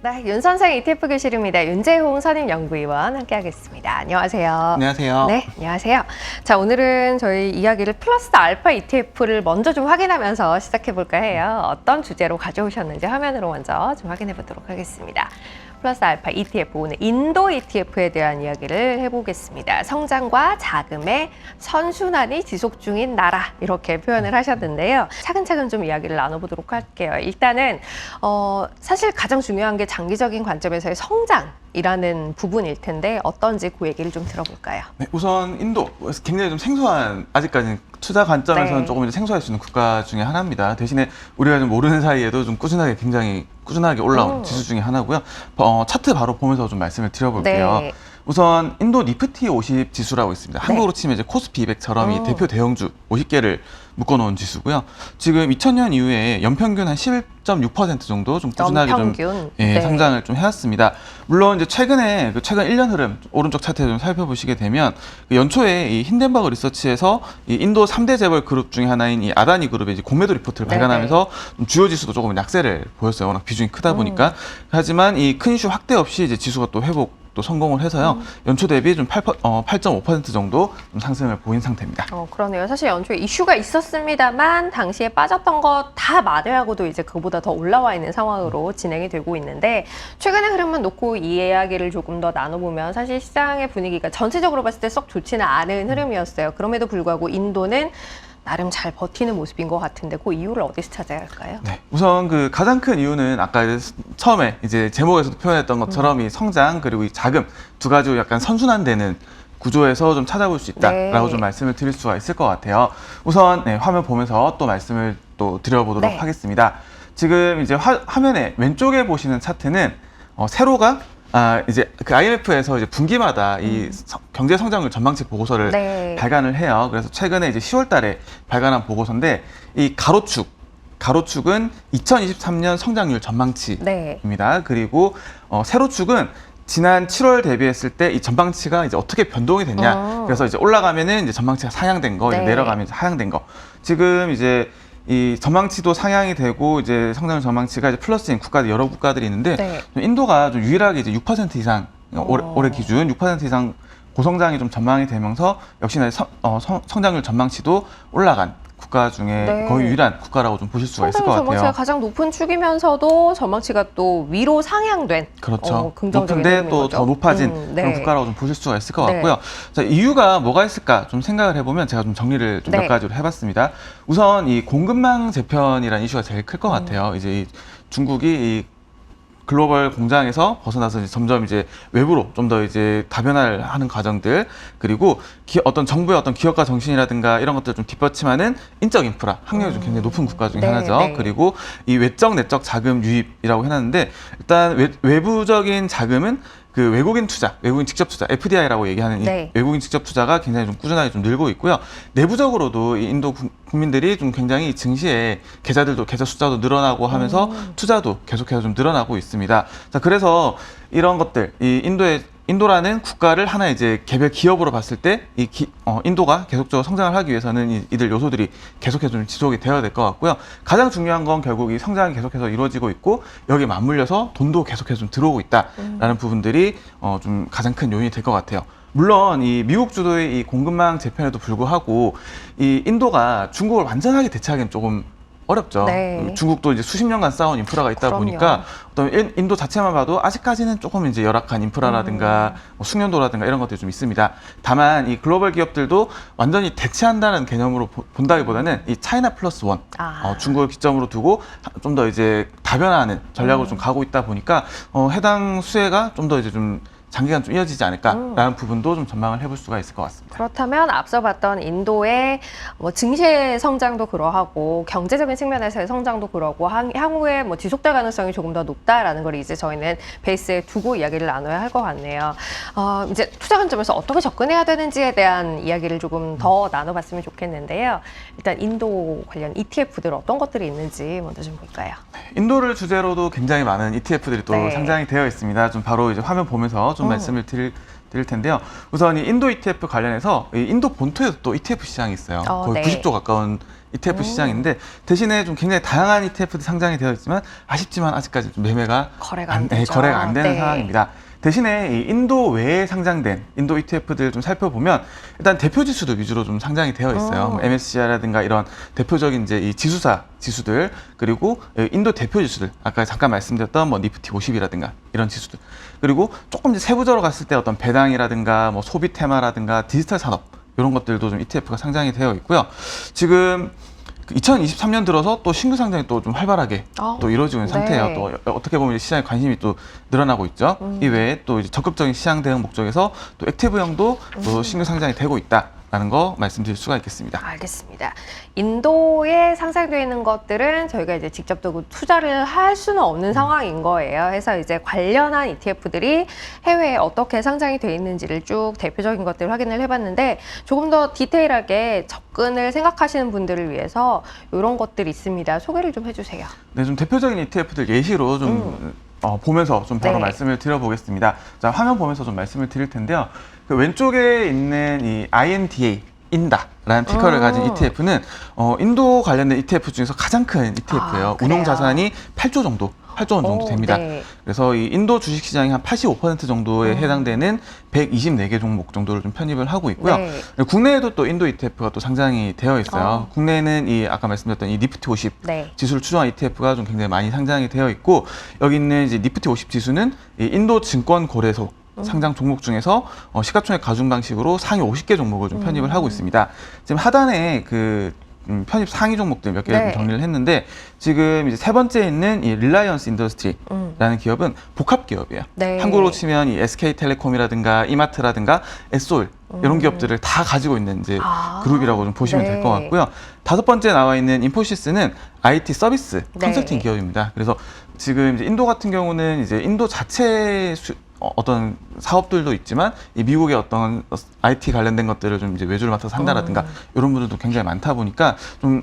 네, 윤선생 ETF 교실입니다. 윤재홍 선임연구위원 함께하겠습니다. 안녕하세요. 안녕하세요. 네, 안녕하세요. 자, 오늘은 저희 이야기를 플러스 알파 ETF를 먼저 좀 확인하면서 시작해볼까 해요. 어떤 주제로 가져오셨는지 화면으로 먼저 좀 확인해 보도록 하겠습니다. 플러스 알파 ETF, 오늘 인도 ETF에 대한 이야기를 해보겠습니다. 성장과 자금의 선순환이 지속 중인 나라, 이렇게 표현을 하셨는데요. 차근차근 좀 이야기를 나눠보도록 할게요. 일단은 사실 가장 중요한 게 장기적인 관점에서의 성장이라는 부분일 텐데 어떤지 그 얘기를 좀 들어볼까요? 네, 우선 인도, 굉장히 좀 생소한, 아직까지는 투자 관점에서는 네. 조금 이제 생소할 수 있는 국가 중에 하나입니다. 대신에 우리가 좀 모르는 사이에도 좀 굉장히 꾸준하게 올라온 지수 중에 하나고요. 차트 바로 보면서 좀 말씀을 드려볼게요. 네. 우선 인도 니프티 50 지수라고 있습니다. 한국으로 치면 이제 코스피 200처럼 이 대표 대형주 50개를 묶어놓은 지수고요. 지금 2000년 이후에 연평균 한 11.6% 정도 좀 꾸준하게 좀 네. 성장을 좀 해왔습니다. 물론 이제 최근 1년 흐름 오른쪽 차트에 좀 살펴보시게 되면 연초에 이 힌덴버그 리서치에서 이 인도 3대 재벌 그룹 중에 하나인 이 아다니 그룹의 이제 공매도 리포트를 발간하면서 좀 주요 지수도 조금 약세를 보였어요. 워낙 비중이 크다 보니까. 하지만 이 큰 이슈 확대 없이 이제 지수가 또 또 성공을 해서요. 연초 대비 좀 8.5% 정도 좀 상승을 보인 상태입니다. 그러네요. 사실 연초에 이슈가 있었습니다만 당시에 빠졌던 거 다 만회하고도 이제 그보다 더 올라와 있는 상황으로 진행이 되고 있는데 최근의 흐름만 놓고 이 이야기를 조금 더 나눠보면 사실 시장의 분위기가 전체적으로 봤을 때 썩 좋지는 않은 흐름이었어요. 그럼에도 불구하고 인도는 나름 잘 버티는 모습인 것 같은데 그 이유를 어디서 찾아야 할까요? 네, 우선 그 가장 큰 이유는 아까 처음에 이제 제목에서도 표현했던 것처럼 이 성장 그리고 이 자금 두 가지로 약간 선순환되는 구조에서 좀 찾아볼 수 있다라고 좀 말씀을 드릴 수가 있을 것 같아요. 우선 화면 보면서 또 말씀을 또 드려보도록 하겠습니다. 지금 이제 화면에 왼쪽에 보시는 차트는 세로가 이제 그 IMF에서 이제 분기마다 이 경제 성장률 전망치 보고서를 발간을 해요. 그래서 최근에 이제 10월 달에 발간한 보고서인데 이 가로축은 2023년 성장률 전망치입니다. 그리고 세로축은 지난 7월 대비했을 때 이 전망치가 이제 어떻게 변동이 됐냐. 그래서 이제 올라가면은 이제 전망치가 상향된 거, 이제 내려가면 이제 하향된 거. 지금 이제 이 전망치도 상향이 되고 이제 성장률 전망치가 이제 플러스인 여러 국가들이 있는데 인도가 좀 유일하게 이제 6% 이상 올해 기준 6% 이상 고성장이 좀 전망이 되면서 역시나 성장률 전망치도 올라간 국가 중에 거의 유일한 국가라고 좀 보실 수가 있을 것 같아요. 전망치가 가장 높은 축이면서도 전망치가 또 위로 상향된 그렇죠. 긍정적인 높은데 또 더 높아진 그런 국가라고 좀 보실 수가 있을 것 같고요. 자, 이유가 뭐가 있을까 좀 생각을 해보면 제가 좀 정리를 좀 몇 가지로 해봤습니다. 우선 이 공급망 재편이라는 이슈가 제일 클 것 같아요. 이제 이 중국이 이 글로벌 공장에서 벗어나서 이제 점점 이제 외부로 좀 더 이제 다변화를 하는 과정들, 그리고 어떤 정부의 어떤 기업가 정신이라든가 이런 것들 좀 뒷받침하는 인적 인프라 학력이 좀 굉장히 높은 국가 중에 하나죠. 그리고 이 외적 내적 자금 유입이라고 해놨는데 일단 외부적인 자금은 그 외국인 직접 투자, FDI라고 얘기하는 이 외국인 직접 투자가 굉장히 좀 꾸준하게 좀 늘고 있고요. 내부적으로도 이 인도 국민들이 좀 굉장히 증시에 계좌 숫자도 늘어나고 하면서 투자도 계속해서 좀 늘어나고 있습니다. 자, 그래서 이런 것들, 이 인도라는 국가를 하나 이제 개별 기업으로 봤을 때 인도가 계속적으로 성장을 하기 위해서는 이들 요소들이 계속해서 좀 지속이 되어야 될 것 같고요. 가장 중요한 건 결국 이 성장이 계속해서 이루어지고 있고 여기에 맞물려서 돈도 계속해서 좀 들어오고 있다라는 부분들이 좀 가장 큰 요인이 될 것 같아요. 물론 이 미국 주도의 이 공급망 재편에도 불구하고 이 인도가 중국을 완전하게 대체하기는 조금 어렵죠. 중국도 이제 수십 년간 쌓아온 인프라가 있다 보니까 어떤 인도 자체만 봐도 아직까지는 조금 이제 열악한 인프라라든가 숙련도라든가 이런 것들이 좀 있습니다. 다만 이 글로벌 기업들도 완전히 대체한다는 개념으로 본다기보다는 이 차이나 플러스 원, 중국을 기점으로 두고 좀 더 이제 다변화하는 전략으로 좀 가고 있다 보니까 해당 수혜가 좀 더 이제 좀 장기간 좀 이어지지 않을까라는 부분도 좀 전망을 해볼 수가 있을 것 같습니다. 그렇다면 앞서 봤던 인도의 증시의 성장도 그러하고 경제적인 측면에서의 성장도 그러고 향후에 지속될 가능성이 조금 더 높다라는 걸 이제 저희는 베이스에 두고 이야기를 나눠야 할 것 같네요. 이제 투자 관점에서 어떻게 접근해야 되는지에 대한 이야기를 조금 더 나눠봤으면 좋겠는데요. 일단 인도 관련 ETF들 어떤 것들이 있는지 먼저 좀 볼까요? 인도를 주제로도 굉장히 많은 ETF들이 또 상장이 되어 있습니다. 좀 바로 이제 화면 보면서 좀 말씀을 드릴 텐데요. 우선 이 인도 ETF 관련해서 이 인도 본토에도 또 ETF 시장이 있어요. 거의 네. 90조 가까운 ETF 시장인데 대신에 좀 굉장히 다양한 ETF들이 상장이 되어 있지만 아쉽지만 아직까지 좀 매매가 거래가 안 되죠. 거래가 안 되는 네. 상황입니다. 대신에 이 인도 외에 상장된 인도 ETF들 좀 살펴보면 일단 대표 지수들 위주로 좀 상장이 되어 있어요. 뭐 MSCI라든가 이런 대표적인 이제 이 지수사 지수들 그리고 인도 대표 지수들 아까 잠깐 말씀드렸던 뭐 니프티 50이라든가 이런 지수들 그리고 조금 이제 세부적으로 갔을 때 어떤 배당이라든가 뭐 소비 테마라든가 디지털 산업 이런 것들도 좀 ETF가 상장이 되어 있고요. 지금 2023년 들어서 또 신규 상장이 또 좀 활발하게 또 이루어지고 있는 상태예요. 네. 또 어떻게 보면 시장에 관심이 또 늘어나고 있죠. 이외에 또 이제 적극적인 시장 대응 목적에서 또 액티브형도 또 신규 상장이 되고 있다라는 거 말씀드릴 수가 있겠습니다. 알겠습니다. 인도에 상장되어 있는 것들은 저희가 이제 직접 또 투자를 할 수는 없는 상황인 거예요. 해서 이제 관련한 ETF들이 해외에 어떻게 상장이 되어 있는지를 쭉 대표적인 것들을 확인을 해봤는데 조금 더 디테일하게 접근을 생각하시는 분들을 위해서 이런 것들이 있습니다. 소개를 좀 해주세요. 네, 좀 대표적인 ETF들 예시로 좀 보면서 좀 바로 네. 말씀을 드려보겠습니다. 자, 화면 보면서 좀 말씀을 드릴 텐데요. 그 왼쪽에 있는 이 INDA 인다라는 티커를 가진 ETF는 인도 관련된 ETF 중에서 가장 큰 ETF예요. 그래요? 운용 자산이 8조 정도. 8조 원 정도 됩니다. 네. 그래서 이 인도 주식시장이 한 85% 정도에 해당되는 124개 종목 정도를 좀 편입을 하고 있고요. 네. 국내에도 또 인도 ETF가 또 상장이 되어 있어요. 국내에는 이 아까 말씀드렸던 이 니프티 50 네. 지수를 추종한 ETF가 좀 굉장히 많이 상장이 되어 있고 여기 있는 이제 니프티 50 지수는 이 인도 증권 거래소 상장 종목 중에서 시가총액 가중 방식으로 상위 50개 종목을 좀 편입을 하고 있습니다. 지금 하단에 그 편입 상위 종목들 몇 개를 네. 정리를 했는데 지금 이제 세 번째에 있는 이 릴라이언스 인더스트리라는 기업은 복합 기업이에요. 네. 한국으로 치면 이 SK텔레콤이라든가 이마트라든가 S오일 이런 기업들을 다 가지고 있는 이제 그룹이라고 좀 보시면 될 것 네. 같고요. 다섯 번째 나와 있는 인포시스는 IT 서비스 네. 컨설팅 기업입니다. 그래서 지금 이제 인도 같은 경우는 이제 인도 자체 어떤 사업들도 있지만 이 미국의 어떤 IT 관련된 것들을 좀 이제 외주를 맡아서 한다라든가 이런 분들도 굉장히 많다 보니까 좀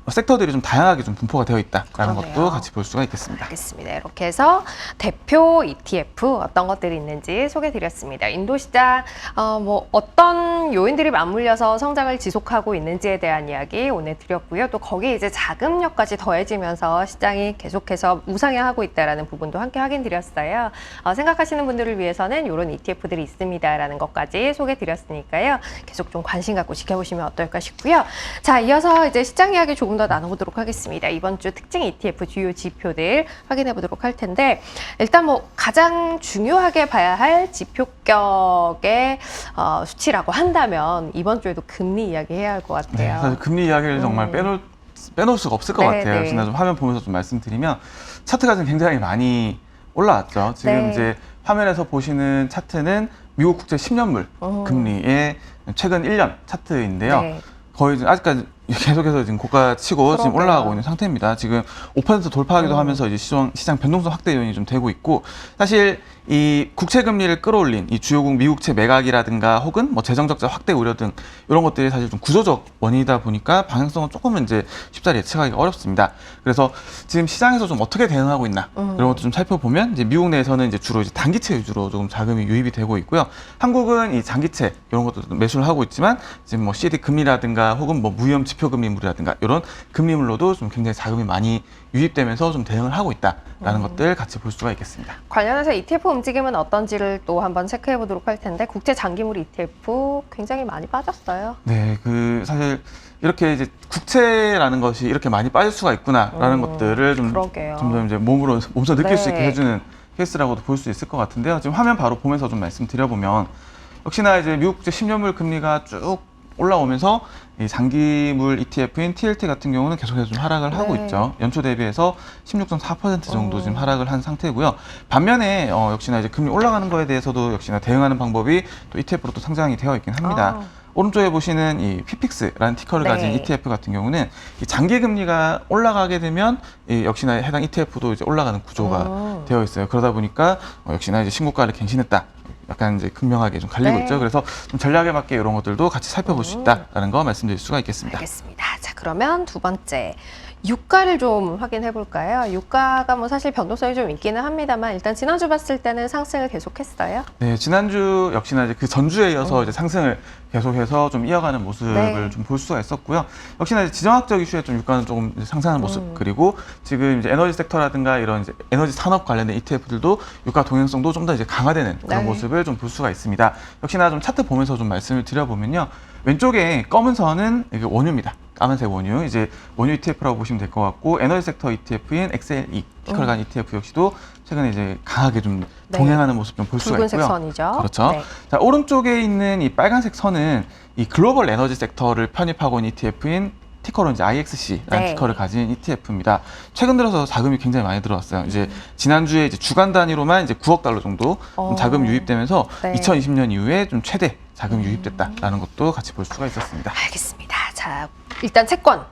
섹터들이 좀 다양하게 좀 분포가 되어 있다라는 그러네요. 것도 같이 볼 수가 있겠습니다. 알겠습니다. 이렇게 해서 대표 ETF 어떤 것들이 있는지 소개드렸습니다. 인도 시장 뭐 어떤 요인들이 맞물려서 성장을 지속하고 있는지에 대한 이야기 오늘 드렸고요. 또 거기에 이제 자금력까지 더해지면서 시장이 계속해서 우상향하고 있다라는 부분도 함께 확인드렸어요. 생각하시는 분들을 위해서는 이런 ETF들이 있습니다라는 것까지 소개드렸으니까요. 계속 좀 관심 갖고 지켜보시면 어떨까 싶고요. 자, 이어서 이제 시장 이야기 조금 더 나눠보도록 하겠습니다. 이번 주 특징 ETF 주요 지표들 확인해 보도록 할 텐데 일단 뭐 가장 중요하게 봐야 할 지표격의 수치라고 한다면 이번 주에도 금리 이야기 해야 할 것 같아요. 네, 사실 금리 이야기를 정말 빼놓을 수가 없을 것 네, 같아요. 네. 역시나 좀 화면 보면서 좀 말씀드리면 차트가 지금 굉장히 많이 올라왔죠. 지금 네. 이제 화면에서 보시는 차트는 미국 국채 10년물 금리의 최근 1년 차트인데요. 네. 거의 지금 아직까지 계속해서 지금 고가 치고 지금 그러게요. 올라가고 있는 상태입니다. 지금 5% 돌파하기도 하면서 이제 시장 변동성 확대 요인이 좀 되고 있고 사실 이 국채 금리를 끌어올린 이 주요국 미국채 매각이라든가 혹은 뭐 재정 적자 확대 우려 등 이런 것들이 사실 좀 구조적 원인이다 보니까 방향성은 조금은 이제 쉽사리 예측하기가 어렵습니다. 그래서 지금 시장에서 좀 어떻게 대응하고 있나 이런 것도 좀 살펴보면 이제 미국 내에서는 이제 주로 이제 단기채 위주로 조금 자금이 유입이 되고 있고요. 한국은 이 장기채 이런 것도 매수를 하고 있지만 지금 뭐 CD 금리라든가 혹은 뭐 무형 지표 금리물이라든가 이런 금리물로도 좀 굉장히 자금이 많이 유입되면서 좀 대응을 하고 있다라는 것들 같이 볼 수가 있겠습니다. 관련해서 ETF 움직임은 어떤지를 또 한번 체크해 보도록 할 텐데 국제 장기물 ETF 굉장히 많이 빠졌어요. 네, 그 사실 이렇게 이제 국채라는 것이 이렇게 많이 빠질 수가 있구나라는 것들을 좀 그러게요. 점점 이제 몸소 느낄 수 있게 네. 해주는 케이스라고도 볼 수 있을 것 같은데요. 지금 화면 바로 보면서 좀 말씀드려보면 역시나 이제 미국 국제 10년물 금리가 쭉 올라오면서 이 장기물 ETF인 TLT 같은 경우는 계속해서 좀 하락을 하고 네. 있죠. 연초 대비해서 16.4% 정도 지금 하락을 한 상태고요. 반면에 역시나 이제 금리 올라가는 거에 대해서도 역시나 대응하는 방법이 또 ETF로 또 상장이 되어 있긴 합니다. 오른쪽에 보시는 이 피픽스라는 티커를 네. 가진 ETF 같은 경우는 이 장기 금리가 올라가게 되면 이 역시나 해당 ETF도 이제 올라가는 구조가 되어 있어요. 그러다 보니까 역시나 이제 신고가를 갱신했다. 약간 이제 극명하게 좀 갈리고 네. 있죠. 그래서 좀 전략에 맞게 이런 것들도 같이 살펴볼 수 있다라는 거 말씀드릴 수가 있겠습니다. 알겠습니다. 자, 그러면 두 번째 유가를 좀 확인해 볼까요? 유가가 뭐 사실 변동성이 좀 있기는 합니다만 일단 지난주 봤을 때는 상승을 계속했어요. 네, 지난주 역시나 이제 그 전주에 이어서 이제 상승을 계속해서 좀 이어가는 모습을 네. 좀 볼 수가 있었고요. 역시나 이제 지정학적 이슈에 좀 유가는 조금 이제 상승하는 모습, 그리고 지금 이제 에너지 섹터라든가 이런 이제 에너지 산업 관련된 ETF들도 유가 동행성도 좀 더 이제 강화되는 그런 네. 모습을 좀 볼 수가 있습니다. 역시나 좀 차트 보면서 좀 말씀을 드려보면요. 왼쪽에 검은 선은 이게 원유입니다. 까만색 원유, 이제 원유 ETF라고 보시면 될 것 같고, 에너지 섹터 ETF인 XLE, 티커를 간 ETF 역시도 최근에 이제 강하게 좀 네. 동행하는 모습 좀 볼 수가 붉은색 있고요. 선이죠. 그렇죠. 네. 자, 오른쪽에 있는 이 빨간색 선은 이 글로벌 에너지 섹터를 편입하고 있는 ETF인 티커로 이제 IXC라는 네. 티커를 가진 ETF입니다. 최근 들어서 자금이 굉장히 많이 들어왔어요. 이제 지난주에 이제 주간 단위로만 이제 9억 달러 정도 좀 자금 유입되면서 네. 2020년 이후에 좀 최대 자금 유입됐다라는 것도 같이 볼 수가 있었습니다. 알겠습니다. 자, 일단 채권,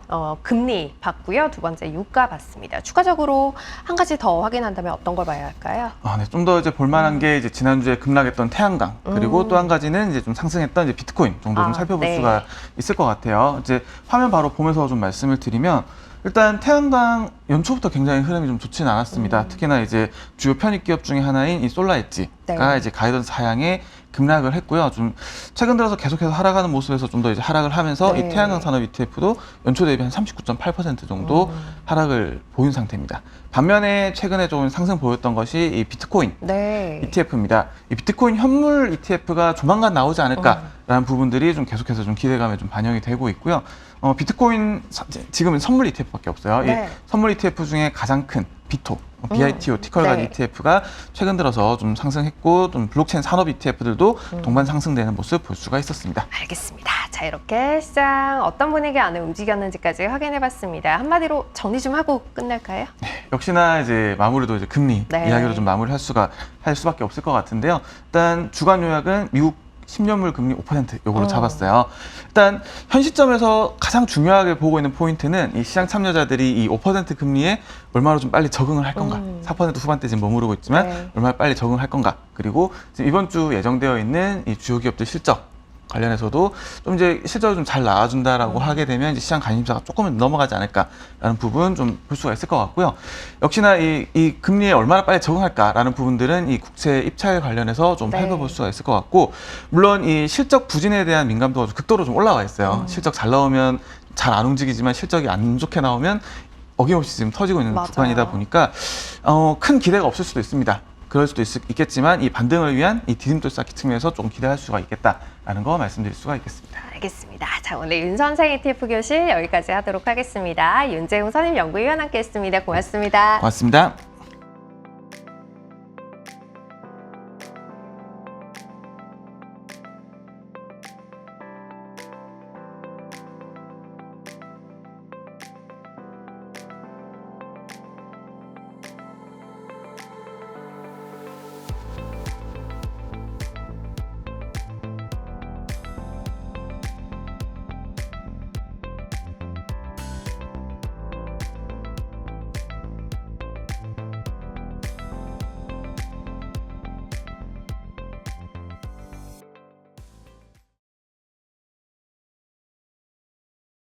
금리 봤고요. 두 번째 유가 봤습니다. 추가적으로 한 가지 더 확인한다면 어떤 걸 봐야 할까요? 아, 네. 좀 더 이제 볼만한 게 이제 지난주에 급락했던 태양광, 그리고 또 한 가지는 이제 좀 상승했던 이제 비트코인 정도 좀 살펴볼 네. 수가 있을 것 같아요. 이제 화면 바로 보면서 좀 말씀을 드리면, 일단 태양광 연초부터 굉장히 흐름이 좀 좋지는 않았습니다. 특히나 이제 주요 편입 기업 중에 하나인 이 솔라엣지가 네. 이제 가이던스 하향에 급락을 했고요. 좀 최근 들어서 계속해서 하락하는 모습에서 좀 더 이제 하락을 하면서 네. 이 태양광 산업 ETF도 연초 대비 한 39.8% 정도 하락을 보인 상태입니다. 반면에 최근에 좀 상승 보였던 것이 이 비트코인 네. ETF입니다. 이 비트코인 현물 ETF가 조만간 나오지 않을까라는 부분들이 좀 계속해서 좀 기대감에 좀 반영이 되고 있고요. 비트코인 지금은 선물 ETF밖에 없어요. 네. 이 선물 ETF 중에 가장 큰 비토, BITO 티커를 가진 네. ETF가 최근 들어서 좀 상승했고, 좀 블록체인 산업 ETF들도 동반 상승되는 모습 볼 수가 있었습니다. 알겠습니다. 자, 이렇게 시장 어떤 분위기 안에 움직였는지까지 확인해봤습니다. 한마디로 정리 좀 하고 끝낼까요? 역시나 이제 마무리도 이제 금리 네. 이야기로 좀 마무리할 수밖에 없을 것 같은데요. 일단 주간 요약은 미국 10년물 금리 5% 요거로 잡았어요. 일단 현 시점에서 가장 중요하게 보고 있는 포인트는 이 시장 참여자들이 이 5% 금리에 얼마나 좀 빨리 적응을 할 건가. 4% 후반대 지금 머무르고 있지만 네. 얼마나 빨리 적응을 할 건가. 그리고 지금 이번 주 예정되어 있는 이 주요 기업들 실적 관련해서도 좀 이제 실적을 좀 잘 나와준다라고 하게 되면 이제 시장 관심사가 조금은 넘어가지 않을까라는 부분 좀 볼 수가 있을 것 같고요. 역시나 이 금리에 얼마나 빨리 적응할까라는 부분들은 이 국채 입찰 관련해서 좀 네. 살펴볼 수가 있을 것 같고, 물론 이 실적 부진에 대한 민감도가 좀 극도로 좀 올라와 있어요. 실적 잘 나오면 잘 안 움직이지만 실적이 안 좋게 나오면 어김없이 지금 터지고 있는 맞아요. 구간이다 보니까 큰 기대가 없을 수도 있습니다. 그럴 수도 있겠지만 이 반등을 위한 이 디딤돌 쌓기 측면에서 조금 기대할 수가 있겠다라는 거 말씀드릴 수가 있겠습니다. 알겠습니다. 자, 오늘 윤 선생 ETF 교실 여기까지 하도록 하겠습니다. 윤재웅 선임연구위원 함께했습니다. 고맙습니다. 고맙습니다.